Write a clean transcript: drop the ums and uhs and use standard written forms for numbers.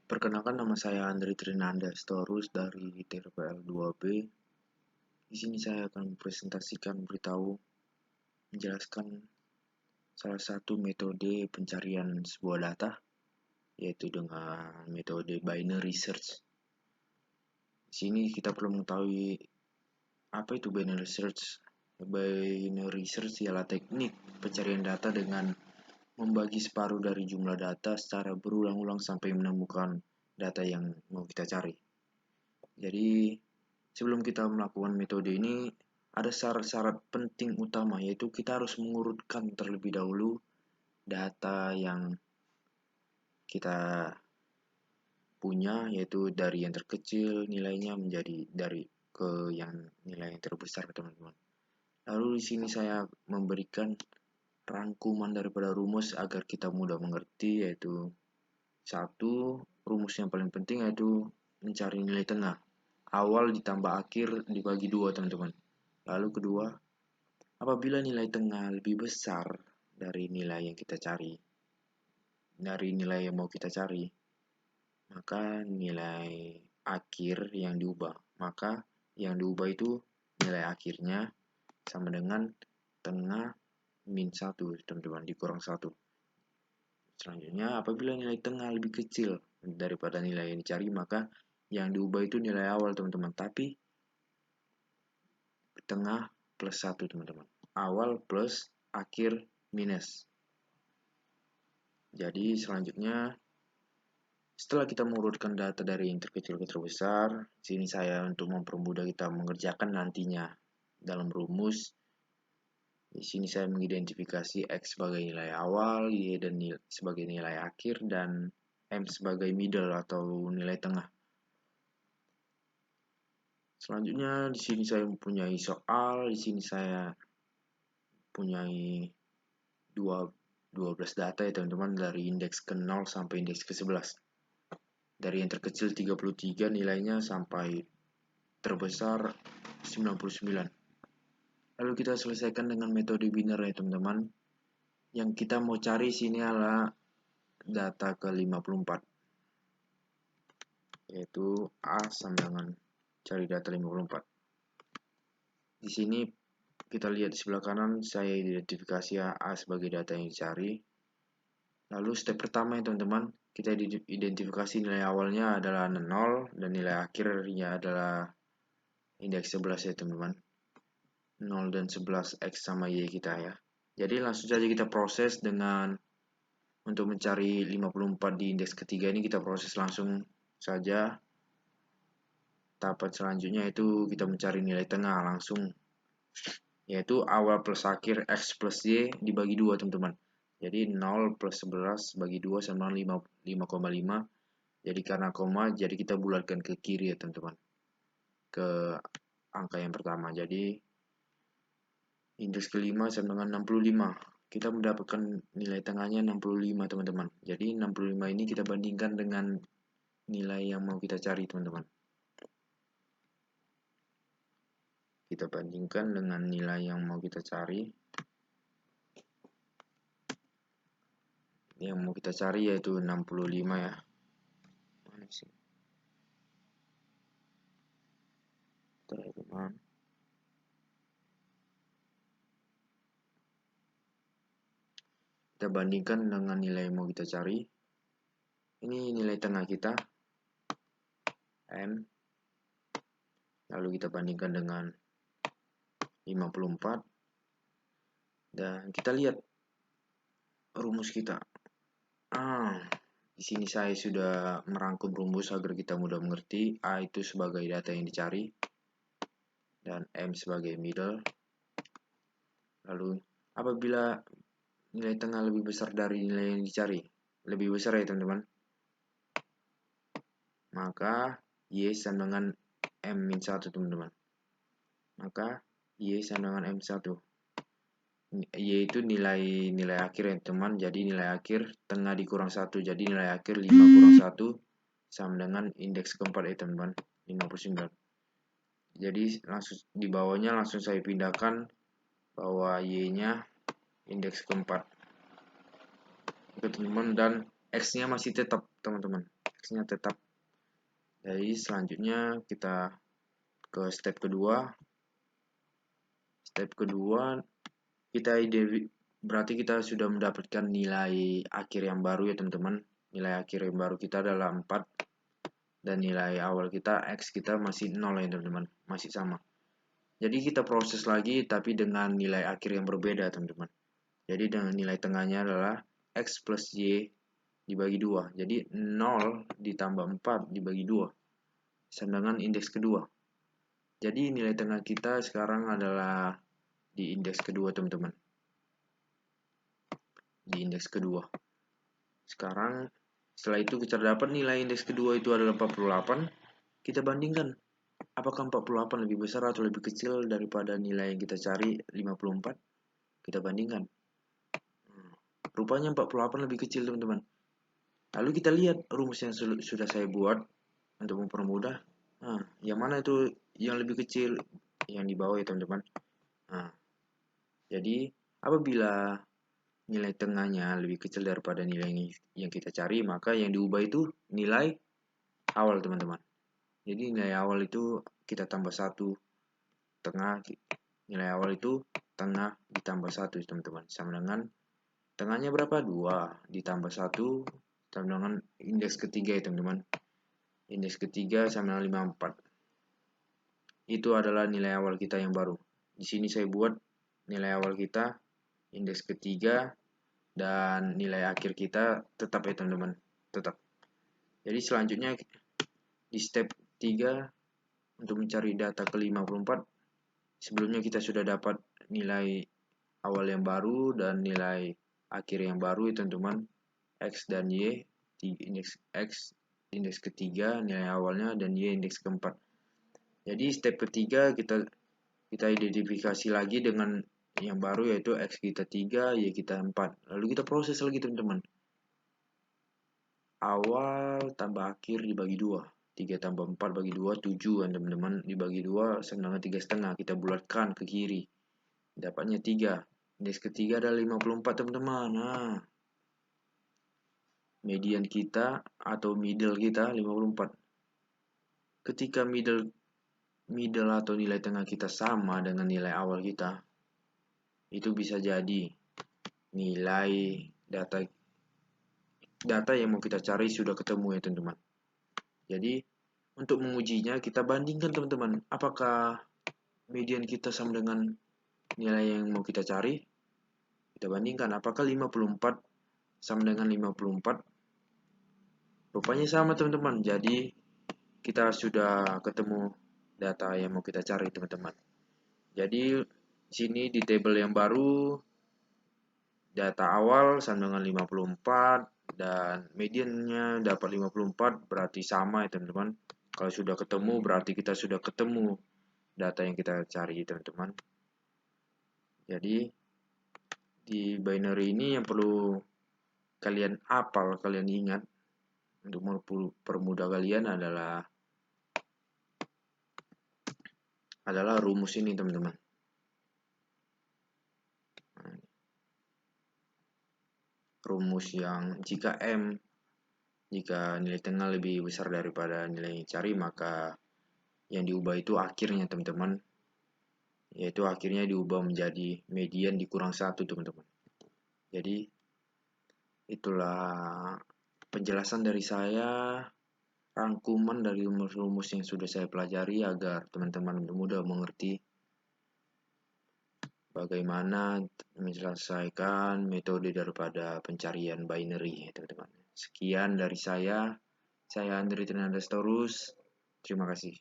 Perkenalkan, nama saya Andri Trinanda Storus dari TRPL 2B. Di sini saya akan mempresentasikan, menjelaskan salah satu metode pencarian sebuah data, yaitu dengan metode binary search. Di sini kita perlu mengetahui apa itu binary search. Binary search ialah teknik pencarian data dengan membagi separuh dari jumlah data secara berulang-ulang sampai menemukan data yang mau kita cari. Jadi, sebelum kita melakukan metode ini, ada syarat-syarat penting utama, yaitu kita harus mengurutkan terlebih dahulu data yang kita punya, yaitu dari yang terkecil nilainya menjadi dari ke yang nilai yang terbesar, teman-teman. Lalu di sini saya memberikan rangkuman daripada rumus agar kita mudah mengerti, yaitu satu, rumus yang paling penting yaitu mencari nilai tengah. Awal ditambah akhir dibagi 2, teman-teman. Lalu kedua, apabila nilai tengah lebih besar dari nilai yang kita cari, dari nilai yang mau kita cari, maka nilai akhir yang diubah. Maka yang diubah itu nilai akhirnya sama dengan tengah min 1, teman-teman, dikurang 1. Selanjutnya, apabila nilai tengah lebih kecil daripada nilai yang dicari, maka yang diubah itu nilai awal, teman-teman. Tapi tengah plus 1, teman-teman. Awal plus akhir minus. Jadi selanjutnya, setelah kita mengurutkan data dari yang terkecil ke terbesar, sini saya untuk mempermudah kita mengerjakan nantinya dalam rumus. Di sini saya mengidentifikasi X sebagai nilai awal, Y dan sebagai nilai akhir, dan M sebagai middle atau nilai tengah. Selanjutnya di sini saya mempunyai soal, di sini saya mempunyai 12 data ya teman-teman, dari indeks ke 0 sampai indeks ke 11. Dari yang terkecil 33 nilainya sampai terbesar 99. Lalu kita selesaikan dengan metode binary ya teman-teman. Yang kita mau cari sini adalah data ke 54. Yaitu A sama dengan cari data 54. Di sini kita lihat di sebelah kanan, saya identifikasi A sebagai data yang dicari. Lalu step pertama ya teman-teman, kita identifikasi nilai awalnya adalah 0 dan nilai akhirnya adalah indeks 11 ya teman-teman. 0 dan 11 X sama Y kita ya. Jadi langsung saja kita proses dengan untuk mencari 54 di indeks ketiga ini, kita proses langsung saja. Tahapan selanjutnya itu kita mencari nilai tengah langsung, yaitu awal plus akhir X plus Y dibagi 2 teman-teman. Jadi 0 plus 11 bagi 2 sama 5,5. Jadi karena koma, jadi kita bulatkan ke kiri ya teman-teman, ke angka yang pertama. Jadi indeks kelima sama dengan 65. Kita mendapatkan nilai tengahnya 65 teman-teman. Jadi 65 ini kita bandingkan dengan nilai yang mau kita cari teman-teman. Kita bandingkan dengan nilai yang mau kita cari. Yang mau kita cari yaitu 65 ya. Mana sih? Teman-teman. Kita bandingkan dengan nilai yang mau kita cari. Ini nilai tengah kita, M. Lalu kita bandingkan dengan 54. Dan kita lihat rumus kita. Di sini saya sudah merangkum rumus agar kita mudah mengerti. A itu sebagai data yang dicari dan M sebagai middle. Lalu apabila nilai tengah lebih besar dari nilai yang dicari, lebih besar ya teman-teman, maka Y sama dengan M-1 teman-teman. Maka Y sama dengan M1. Y itu nilai akhir ya teman. Jadi nilai akhir tengah dikurang 1. Jadi nilai akhir 5 kurang 1 sama dengan indeks keempat ya teman-teman, 59. Jadi langsung di bawahnya langsung saya pindahkan bahwa Y-nya indeks keempat. Oke teman-teman, dan X-nya masih tetap teman-teman, X-nya tetap. Jadi selanjutnya kita ke step kedua. Step kedua kita berarti kita sudah mendapatkan nilai akhir yang baru ya teman-teman. Nilai akhir yang baru kita adalah 4 dan nilai awal kita X kita masih 0 ya teman-teman, masih sama. Jadi kita proses lagi tapi dengan nilai akhir yang berbeda teman-teman. Jadi dengan nilai tengahnya adalah X plus Y dibagi 2. Jadi 0 ditambah 4 dibagi 2 sama dengan indeks kedua. Jadi nilai tengah kita sekarang adalah di indeks kedua teman-teman. Di indeks kedua. Sekarang setelah itu kita dapat nilai indeks kedua itu adalah 48. Kita bandingkan apakah 48 lebih besar atau lebih kecil daripada nilai yang kita cari 54. Kita bandingkan. Rupanya 48 lebih kecil teman-teman. Lalu kita lihat rumus yang sudah saya buat untuk mempermudah. Nah, yang mana itu yang lebih kecil? Yang di bawah ya teman-teman. Nah, jadi apabila nilai tengahnya lebih kecil daripada nilai yang kita cari, maka yang diubah itu nilai awal teman-teman. Jadi nilai awal itu kita tambah 1, tengah, nilai awal itu tengah ditambah 1 teman-teman, sama dengan tengahnya berapa? 2 ditambah 1 sama dengan indeks ketiga ya teman-teman. Indeks ketiga sama dengan 54. Itu adalah nilai awal kita yang baru. Di sini saya buat nilai awal kita, indeks ketiga, dan nilai akhir kita tetap ya teman-teman, tetap. Jadi selanjutnya di step 3 untuk mencari data ke 54, sebelumnya kita sudah dapat nilai awal yang baru dan nilai akhir yang baru ya teman-teman, X dan Y, indeks X indeks ketiga nilai awalnya dan Y indeks keempat. Jadi step ketiga kita identifikasi lagi dengan yang baru yaitu X kita 3, Y kita 4. Lalu kita proses lagi teman-teman. Awal tambah akhir dibagi 2. 3 tambah 4 bagi 2, 7 kan teman-teman. Dibagi 2 sama dengan 3,5. Kita bulatkan ke kiri. Dapatnya 3. Indeks ketiga adalah 54 teman-teman. Nah, median kita atau middle kita 54. Ketika middle atau nilai tengah kita sama dengan nilai awal kita, itu bisa jadi nilai data yang mau kita cari sudah ketemu ya teman-teman. Jadi untuk mengujinya kita bandingkan teman-teman, apakah median kita sama dengan nilai yang mau kita cari. Kita bandingkan apakah 54 sama dengan 54. Rupanya sama teman-teman. Jadi kita sudah ketemu data yang mau kita cari teman-teman. Jadi sini di tabel yang baru data awal sama dengan 54 dan mediannya dapat 54, berarti sama ya teman-teman. Kalau sudah ketemu berarti kita sudah ketemu data yang kita cari teman-teman. Jadi di binary ini yang perlu kalian hafal, kalian ingat untuk mempermudah kalian adalah rumus ini teman-teman. Rumus yang jika nilai tengah lebih besar daripada nilai yang dicari, maka yang diubah itu akhirnya teman-teman, yaitu akhirnya diubah menjadi median dikurang 1 teman-teman. Jadi itulah penjelasan dari saya, rangkuman dari rumus-rumus yang sudah saya pelajari agar teman-teman mudah mengerti bagaimana menyelesaikan metode daripada pencarian binary ya teman-teman. Sekian dari saya Andri Trinandastorus. Terima kasih.